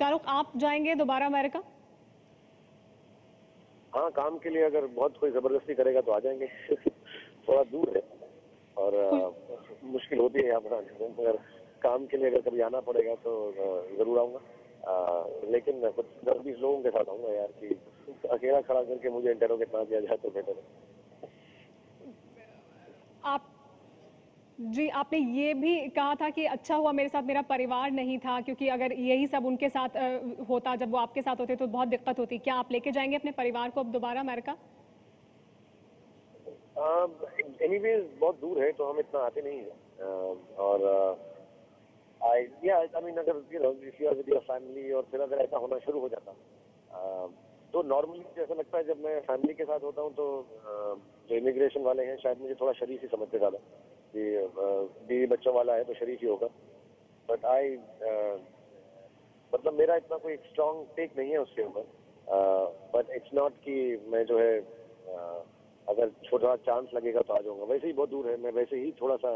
शाहरुख, आप जाएंगे दोबारा अमेरिका? हाँ, काम के लिए अगर बहुत कोई जबरदस्ती करेगा तो आ जाएंगे। थोड़ा दूर है और मुश्किल होती है यहाँ पर आने में, मगर काम के लिए अगर कभी आना पड़ेगा तो जरूर आऊंगा। लेकिन कुछ 10-20 लोगों के साथ आऊंगा यार, कि अकेला खड़ा करके मुझे इंटरोगेट ना किया जाए तो बेटर है। आप जी, आपने ये भी कहा था कि अच्छा हुआ मेरे साथ मेरा परिवार नहीं था, क्योंकि अगर यही सब उनके साथ होता, जब वो आपके साथ होते तो बहुत दिक्कत होती। क्या आप लेके जाएंगे अपने परिवार को अब दोबारा अमेरिका? एनीवेज बहुत दूर है तो हम इतना आते नहीं है। और आई मीन अगर if you are with your family और फिर अगर ऐसा होना शुरू हो जाता तो नॉर्मली जैसा लगता है जब मैं फैमिली के साथ होता हूँ तो जो इमिग्रेशन वाले हैं शायद मुझे थोड़ा शरीफ ही समझते ज़्यादा, कि बीवी बच्चों वाला है तो शरीफ ही होगा। बट मतलब मेरा इतना कोई स्ट्रॉन्ग टेक नहीं है उसके ऊपर। बट इट्स नॉट कि मैं जो है अगर छोटा चांस लगेगा तो आ जाऊंगा। वैसे ही बहुत दूर है, मैं वैसे ही थोड़ा सा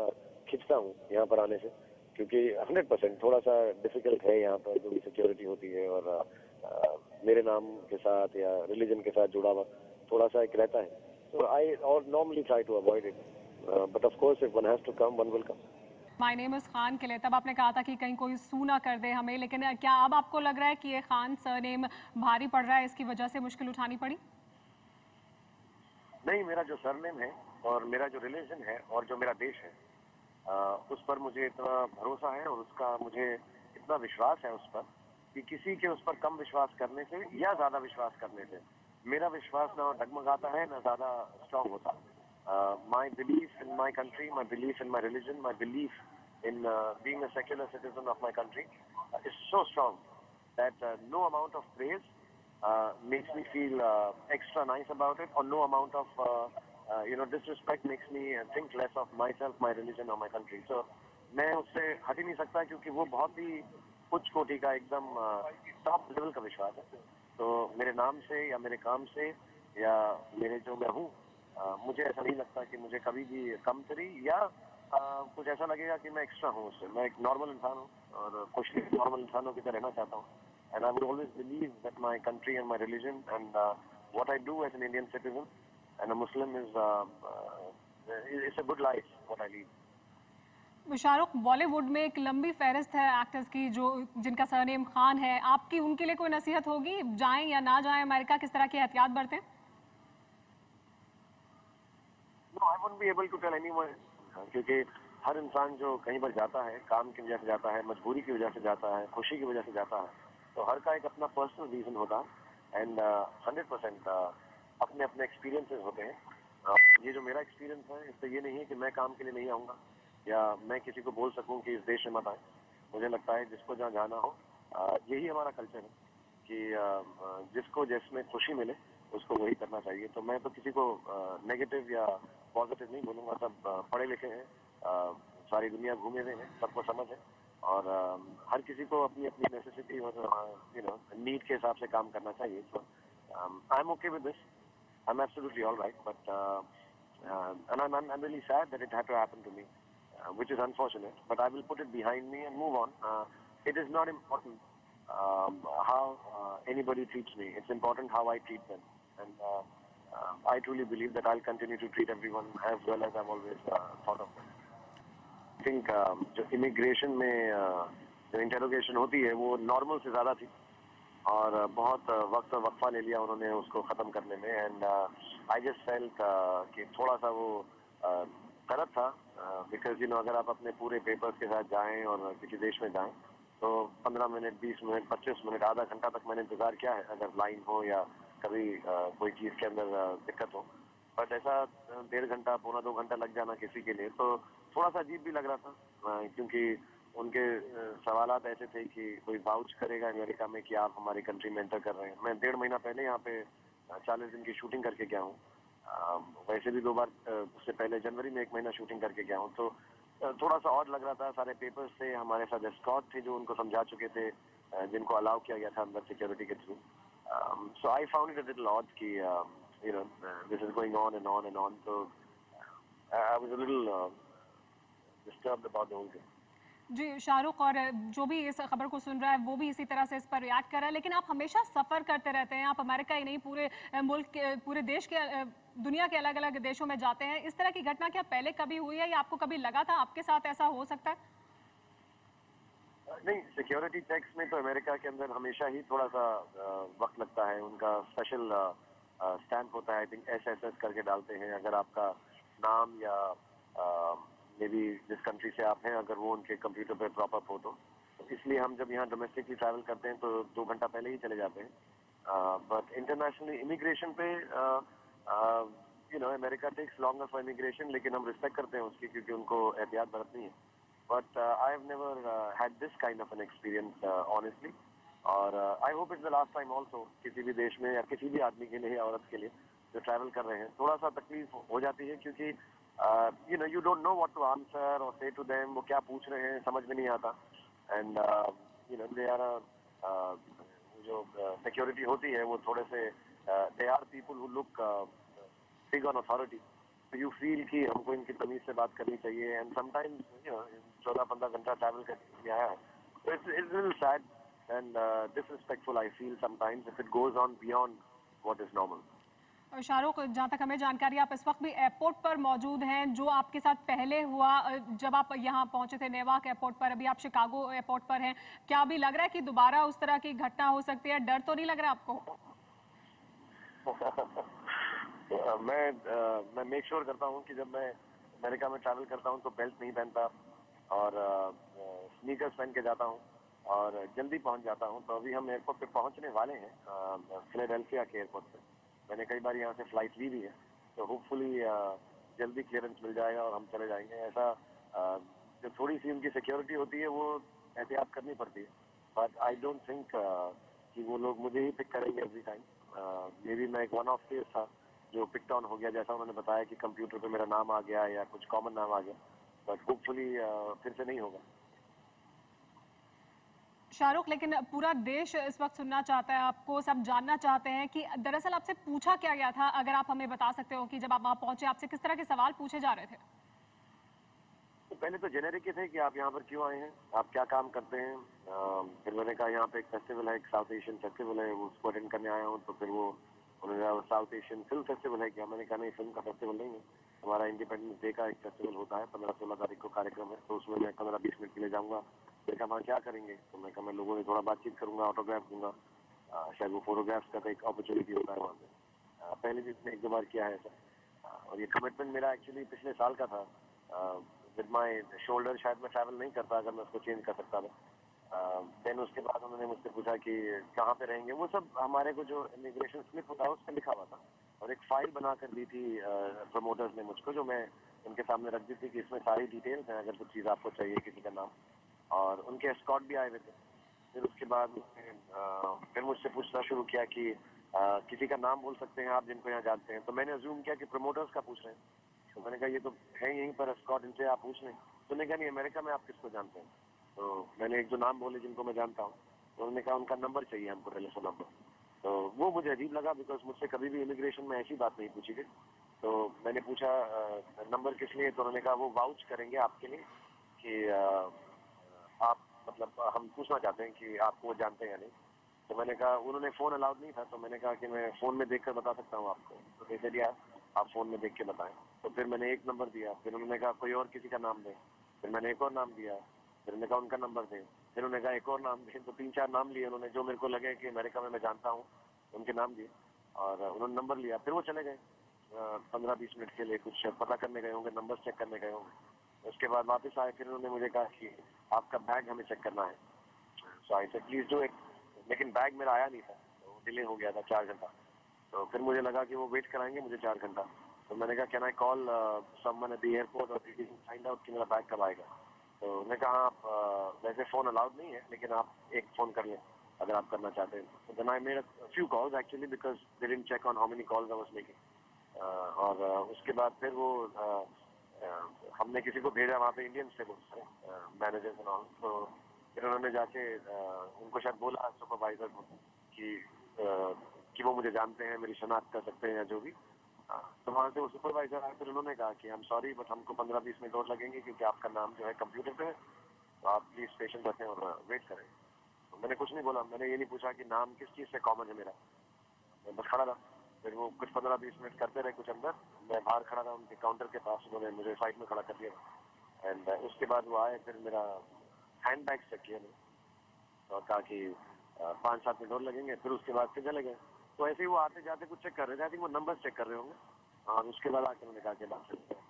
खिंचता हूँ यहाँ पर आने से, क्योंकि 100% थोड़ा सा डिफिकल्ट है यहाँ पर जो भी सिक्योरिटी होती है, और मेरे नाम के साथ या रिलीजन के साथ जुड़ा हुआ थोड़ा सा एक रहता है। तो आई और normally try to avoid it, but of course if one has to come one will come. My name is Khan के लिए तब आपने कहा था कि कहीं कोई सू ना कर दे हमें, लेकिन क्या अब आपको लग रहा है कि ये खान सरनेम भारी पड़ रहा है, इसकी वजह से मुश्किल उठानी पड़ी? नहीं, मेरा जो सरनेम है और मेरा जो रिलीजन है और जो मेरा देश है, उस पर मुझे इतना भरोसा है और उसका मुझे इतना विश्वास है उस पर, कि किसी के उस पर कम विश्वास करने से या ज्यादा विश्वास करने से मेरा विश्वास ना डगमगाता है ना ज्यादा स्ट्रांग होता। My belief in my country, my belief in my religion, my belief in being a secular citizen of my country is so strong that no amount of praise makes me feel extra nice about it, or no amount of disrespect makes me think less of myself, my religion or my country. So मैं उससे हट ही नहीं सकता, क्योंकि वो बहुत ही उच्च कोटि का एकदम टॉप लेवल का विश्वास है। तो मेरे नाम से या मेरे काम से या मेरे जो मैं हूँ, मुझे ऐसा नहीं लगता कि मुझे कभी भी कमतरी या कुछ ऐसा लगेगा कि मैं एक्स्ट्रा हूँ उससे। मैं एक नॉर्मल इंसान हूँ और कोशिश नॉर्मल इंसानों की तरह रहना चाहता हूँ। And I would always believe that my country and my religion and what I do as an Indian citizen and a Muslim is it's a good life what I lead. Shahrukh, Bollywood में एक लंबी फहरिस्त है एक्टर्स की जो जिनका surname Khan है। आपकी उनके लिए कोई नसीहत होगी, जाएं या ना जाएं अमेरिका, किस तरह की एहतियात बरतें? No, I wouldn't be able to tell anyone, क्योंकि हर इंसान जो कहीं पर जाता है काम की वजह से जाता है, मजबूरी की वजह से जाता है, खुशी की वजह से जाता है, तो हर का एक अपना पर्सनल रीजन होता है। एंड 100% अपने अपने एक्सपीरियंसेस होते हैं। ये जो मेरा एक्सपीरियंस है इससे ये नहीं है कि मैं काम के लिए नहीं आऊँगा या मैं किसी को बोल सकूँ कि इस देश में मत आए। मुझे लगता है जिसको जहाँ जाना हो, यही हमारा कल्चर है कि जिसको जिसमें खुशी मिले उसको वही करना चाहिए। तो मैं तो किसी को नेगेटिव या पॉजिटिव नहीं बोलूँगा। सब पढ़े लिखे हैं, सारी दुनिया घूमे हुए हैं, सबको समझ है, और हर किसी को अपनी अपनी नेसेसिटी और नीड के हिसाब से काम करना चाहिए। So I am okay with this, I am absolutely all right, but and I'm really sad that it had to happen to me, which is unfortunate, but I will put it behind me and move on. It is not important how anybody treats me. It's important how I treat them, and I truly believe that I'll continue to treat everyone as well as I've always thought of them. I think जो immigration में जो interrogation होती है वो normal से ज़्यादा थी, और बहुत वक्त और वक्फा ले लिया उन्होंने उसको ख़त्म करने में। एंड आई जस्ट फेल्ट कि थोड़ा सा वो गलत था, बिकॉज अगर आप अपने पूरे पेपर्स के साथ जाएं और किसी देश में जाएं तो 15 मिनट 20 मिनट 25 मिनट आधा घंटा तक मैंने इंतज़ार किया है, अगर लाइन हो या कभी कोई चीज़ के अंदर दिक्कत हो। बट ऐसा 1.5 घंटा पौना 2 घंटा लग जाना किसी के लिए तो थोड़ा सा अजीब भी लग रहा था, क्योंकि उनके सवालात ऐसे थे कि कोई वाउच करेगा अमेरिका में कि आप हमारी कंट्री में एंटर कर रहे हैं। मैं 1.5 महीना पहले यहाँ पे 40 दिन की शूटिंग करके गया हूँ। वैसे भी 2 बार उससे पहले जनवरी में 1 महीना शूटिंग करके गया हूँ। तो थोड़ा सा ऑड लग रहा था। सारे पेपर्स थे, हमारे साथ एस्कॉर्ट थे जो उनको समझा चुके थे, जिनको अलाउ किया गया था अंदर सिक्योरिटी के through. So I found it a little odd कि this is going on and on and on. So I was a little disturbed about the whole thing. जी, शाहरुख और जो भी इस खबर को सुन रहा है वो भी इसी तरह से इस पर रिएक्ट कर रहा है, लेकिन आप हमेशा सफ़र करते रहते हैं, आप अमेरिका ही नहीं पूरे मुल्क के, पूरे देश के दुनिया के अलग-अलग देशों में जाते हैं। इस तरह की घटना क्या पहले कभी हुई है या आपको कभी लगा था आपके साथ ऐसा हो सकता है? नहीं, सिक्योरिटी चेक्स में तो अमेरिका के अंदर हमेशा ही थोड़ा सा वक्त लगता है। उनका स्पेशल स्टैंप होता है, आई थिंक एसएसएस करके डालते हैं अगर आपका नाम या मे बी जिस कंट्री से आप हैं अगर वो उनके कंप्यूटर पे प्रॉप अप हो तो इसलिए हम जब यहाँ डोमेस्टिकली ट्रैवल करते हैं तो 2 घंटा पहले ही चले जाते हैं। बट इंटरनेशनली इमिग्रेशन पे America takes longer for immigration, लेकिन हम रिस्पेक्ट करते हैं उसकी क्योंकि उनको एहतियात बरतनी है। But I have never had this kind of an experience, honestly. और I hope it's the last time also किसी भी देश में या किसी भी आदमी के लिए या औरत के लिए जो ट्रैवल कर रहे हैं थोड़ा सा तकलीफ हो जाती है क्योंकि you don't know what to answer or say to them, वो क्या पूछ रहे हैं समझ में नहीं आता। एंड they are जो सिक्योरिटी होती है वो थोड़े से they are people who look big on authority. तो यू फील कि हमको इनकी तमीज से बात करनी चाहिए। एंड समटाइम्स 14-15 घंटा ट्रैवल करके आया है तो it's little sad and disrespectful I feel sometimes if it goes on beyond what is normal. और शाहरुख, जहाँ तक हमें जानकारी है, आप इस वक्त भी एयरपोर्ट पर मौजूद हैं। जो आपके साथ पहले हुआ जब आप यहाँ पहुंचे थे नेवाक एयरपोर्ट पर, अभी आप शिकागो एयरपोर्ट पर हैं, क्या अभी लग रहा है कि दोबारा उस तरह की घटना हो सकती है? डर तो नहीं लग रहा आपको? मैं मेक श्योर करता हूँ कि जब मैं अमेरिका में ट्रैवल करता हूँ तो बेल्ट नहीं पहनता और स्नीकर्स पहन के जाता हूँ और जल्दी पहुँच जाता हूँ। तो अभी हम एयरपोर्ट पे पहुँचने वाले हैं फिलाडेल्फिया के एयरपोर्ट पे। मैंने कई बार यहाँ से फ्लाइट ली भी है तो होपफुली जल्दी क्लियरेंस मिल जाएगा और हम चले जाएंगे। ऐसा जो थोड़ी सी उनकी सिक्योरिटी होती है वो एहतियात करनी पड़ती है। बट आई डोंट थिंक कि वो लोग मुझे ही पिक करेंगे एवरी टाइम। मे बी मैं एक वन ऑफ केस था जो पिक ऑन हो गया, जैसा उन्होंने बताया कि कंप्यूटर पे मेरा नाम आ गया या कुछ कॉमन नाम आ गया। बट होपफुली फिर से नहीं होगा। शाहरुख, लेकिन पूरा देश इस वक्त सुनना चाहता है आपको, सब जानना चाहते हैं कि दरअसल आपसे पूछा क्या गया था। अगर आप हमें बता सकते हो कि जब आप वहां पहुंचे आपसे किस तरह के सवाल पूछे जा रहे थे? तो पहले तो जेनेरिक ही थे कि आप यहाँ पर क्यों आए हैं, आप क्या काम करते हैं। फिर मैंने कहा यहाँ पे एक फेस्टिवल है, एक साउथ एशियन फेस्टिवल है, वो उसको अटेंड करने आया हूँ। तो फिर वो उन्होंने कहा साउथ एशियन फिल्म फेस्टिवल है क्या। मैंने कहा नहीं, फिल्म का फेस्टिवल नहीं है, हमारा इंडिपेंडेंस डे का एक फेस्टिवल होता है, 15-16 तारीख को कार्यक्रम है, तो उसमें मैं 15-20 मिनट के लिए जाऊँगा। मैंने कहा वहाँ क्या करेंगे। तो मैं कहा मैं लोगों से थोड़ा बातचीत करूँगा, ऑटोग्राफ दूंगा। शायद वो फोटोग्राफ्स का तो एक अपॉर्चुनिटी होता है वहाँ पे। पहले भी इसने 1-2 बार किया है ऐसा। और ये कमिटमेंट मेरा एक्चुअली पिछले साल का था। विद माय शोल्डर शायद मैं ट्रैवल नहीं करता अगर मैं उसको चेंज कर सकता था। देन उसके बाद उन्होंने मुझसे पूछा कि कहाँ पे रहेंगे। वो सब हमारे को जो इमिग्रेशन स्लिप होता है उस पर लिखा हुआ था और एक फाइल बना कर दी थी प्रमोटर्स ने मुझको, जो मैं उनके सामने रख दी थी कि इसमें सारी डिटेल्स हैं अगर कुछ चीज़ आपको चाहिए, किसी का नाम। और उनके एस्कॉर्ट भी आए हुए थे। फिर उसके बाद फिर मुझसे पूछना शुरू किया कि किसी का नाम बोल सकते हैं आप जिनको यहाँ जानते हैं। तो मैंने अज्यूम किया कि प्रमोटर्स का पूछ रहे हैं। तो मैंने कहा ये तो है यहीं पर एस्कॉर्ट, इनसे आप पूछ लें। तो उन्होंने कहा नहीं, अमेरिका में आप किसको जानते हैं। तो मैंने 1-2 नाम बोले जिनको मैं जानता हूँ। तो उन्होंने कहा उनका नंबर चाहिए हमको, टेलीफोन नंबर। तो वो मुझे अजीब लगा बिकॉज मुझसे कभी भी इमिग्रेशन में ऐसी बात नहीं पूछी गई। तो मैंने पूछा नंबर किस लिए। तो उन्होंने कहा वो वाउच करेंगे आपके लिए कि आप मतलब हम पूछना चाहते हैं कि आपको वो जानते हैं या नहीं। तो मैंने कहा, उन्होंने फ़ोन अलाउड नहीं था, तो मैंने कहा कि मैं फ़ोन में देखकर बता सकता हूँ आपको। तो दे दिया, आप फ़ोन में देख के बताएं। तो फिर मैंने एक नंबर दिया। फिर उन्होंने कहा कोई और किसी का नाम दें। फिर मैंने एक और नाम दिया। फिर उन्होंने कहा उनका नंबर दें। फिर उन्होंने कहा एक और नाम दें। तो 3-4 नाम लिए उन्होंने जो मेरे को लगे कि अमेरिका में मैं जानता हूँ, उनके नाम दिए और उन्होंने नंबर लिया। फिर वो चले गए 15-20 मिनट के लिए, कुछ पता करने गए होंगे, नंबर चेक करने गए होंगे। उसके बाद वापस आए। फिर उन्होंने मुझे कहा कि आपका बैग हमें चेक करना है। So I said please do it. लेकिन बैग मेरा आया नहीं था, तो डिले हो गया था 4 घंटा। तो फिर मुझे लगा कि वो वेट कराएंगे मुझे 4 घंटा। तो मैंने कहा can I call someone at the airport और फाइंड आउट कि मेरा बैग कब आएगा। तो उन्होंने कहा आप वैसे फ़ोन अलाउड नहीं है, लेकिन आप एक फ़ोन कर लें अगर आप करना चाहते हैं। तो then I made a few calls actually because they didn't check on how many calls I was making. और उसके बाद फिर वो हमने किसी को भेजा वहाँ पे, इंडियंस थे बहुत सारे मैनेजर्स एंड ऑल। तो फिर उन्होंने जाके उनको शायद बोला सुपरवाइजर को कि वो मुझे जानते हैं, मेरी शनाख्त कर सकते हैं या जो भी। तो वहाँ से वो सुपरवाइजर आए। फिर उन्होंने कहा कि आई एम सॉरी बट हमको 15-20 मिनट और लगेंगे क्योंकि आपका नाम जो है कंप्यूटर पे है तो आप प्लीज पेशेंट रखें और वेट करें। तो मैंने कुछ नहीं बोला, मैंने ये नहीं पूछा कि नाम किस चीज़ से कॉमन है मेरा, मैं बस खड़ा रहा। फिर वो कुछ 15-20 मिनट करते रहे कुछ अंदर, मैं बाहर खड़ा था उनके काउंटर के पास, उन्होंने मुझे साइड में खड़ा कर दिया। एंड उसके बाद वो आए, फिर मेरा हैंड बैग चेक किया और कहा कि 5-7 मिनट और लगेंगे, फिर उसके बाद फिर चले गए। तो ऐसे ही वो आते जाते कुछ चेक कर रहे थे, आई थिंक वो नंबर चेक कर रहे होंगे, और उसके बाद आके उन्होंने कहा कि बात करते हैं।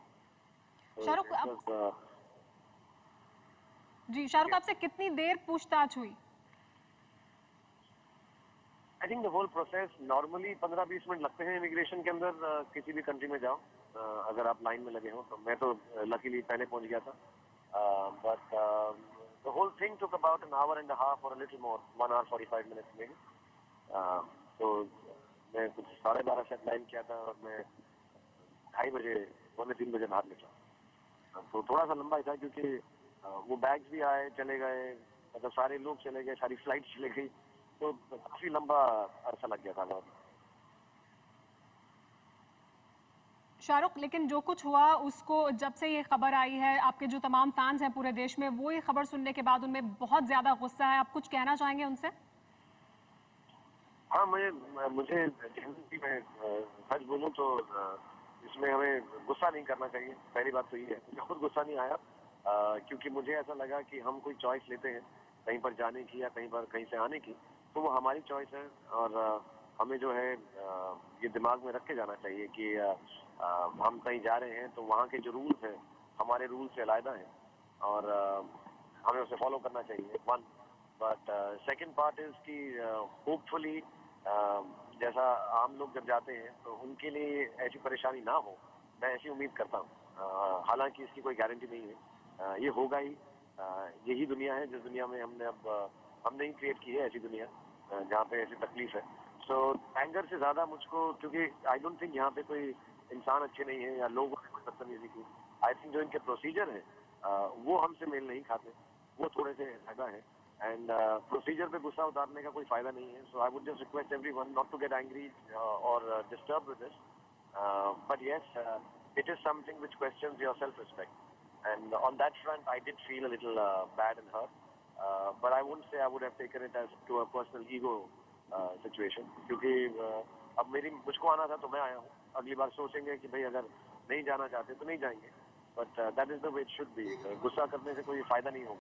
तो शाहरुख इट आप वाज जी, शाहरुख आपसे कितनी देर पूछताछ हुई? I think the whole process normally 15-20 minute लगते हैं इमिग्रेशन के अंदर, किसी भी कंट्री में जाओ, अगर आप लाइन में लगे हो तो। मैं तो लकीली पहले पहुंच गया था, but the whole thing took about an hour and a half और little more, 1 hour 45 minutes maybe। तो मैं कुछ 12:30 से लाइन किया था और मैं 2:30 बजे, 2:45 बजे बाहर निकला। तो थोड़ा सा लंबा ही था, क्योंकि वो बैग्स भी आए चले गए, मतलब सारे लोग चले गए, सारी फ्लाइट चले गई, तो काफी लंबा अरसा लग गया था बहुत। शाहरुख, लेकिन जो कुछ हुआ उसको जब से ये खबर आई है, आपके जो तमाम फैंस हैं पूरे देश में, वो ये खबर सुनने के बाद उनमें बहुत ज्यादा गुस्सा है। आप कुछ कहना चाहेंगे उनसे? हाँ, मुझे जनरली मैं सच बोलूं तो इसमें हमें गुस्सा नहीं करना चाहिए। पहली बात तो ये है, मुझे खुद गुस्सा नहीं आया, क्योंकि मुझे ऐसा लगा कि हम कोई चॉइस लेते हैं कहीं पर जाने की या कहीं से आने की, तो वो हमारी चॉइस है। और हमें जो है ये दिमाग में रख के जाना चाहिए कि हम कहीं जा रहे हैं तो वहाँ के जो रूल्स हैं हमारे रूल से अलग हैं, और हमें उसे फॉलो करना चाहिए, one. But second part is कि होपफुली जैसा आम लोग जब जाते हैं तो उनके लिए ऐसी परेशानी ना हो, मैं ऐसी उम्मीद करता हूँ। हालांकि इसकी कोई गारंटी नहीं है, ये होगा ही। यही दुनिया है जिस दुनिया में हमने ही क्रिएट की है, ऐसी दुनिया जहाँ पे ऐसी तकलीफ है। सो एंगर से ज्यादा मुझको, क्योंकि आई डोंट थिंक यहाँ पे कोई इंसान अच्छे नहीं है या लोगों ने कोई बदतमीजी की। आई थिंक जो इनके प्रोसीजर है वो हमसे मेल नहीं खाते, वो थोड़े से ज्यादा है। एंड प्रोसीजर पे गुस्सा उतारने का कोई फायदा नहीं है। So I would just request everyone not to get angry और disturb with this, but yes, it is something which questions your self-respect, and on that front I did feel a little bad and hurt, but I wouldn't say I would have taken it as to a personal ego situation, क्योंकि अब मुझको आना था तो मैं आया हूँ। अगली बार सोचेंगे कि भाई अगर नहीं जाना चाहते तो नहीं जाएंगे, but that is the way it should be. गुस्सा करने से कोई फायदा नहीं होगा।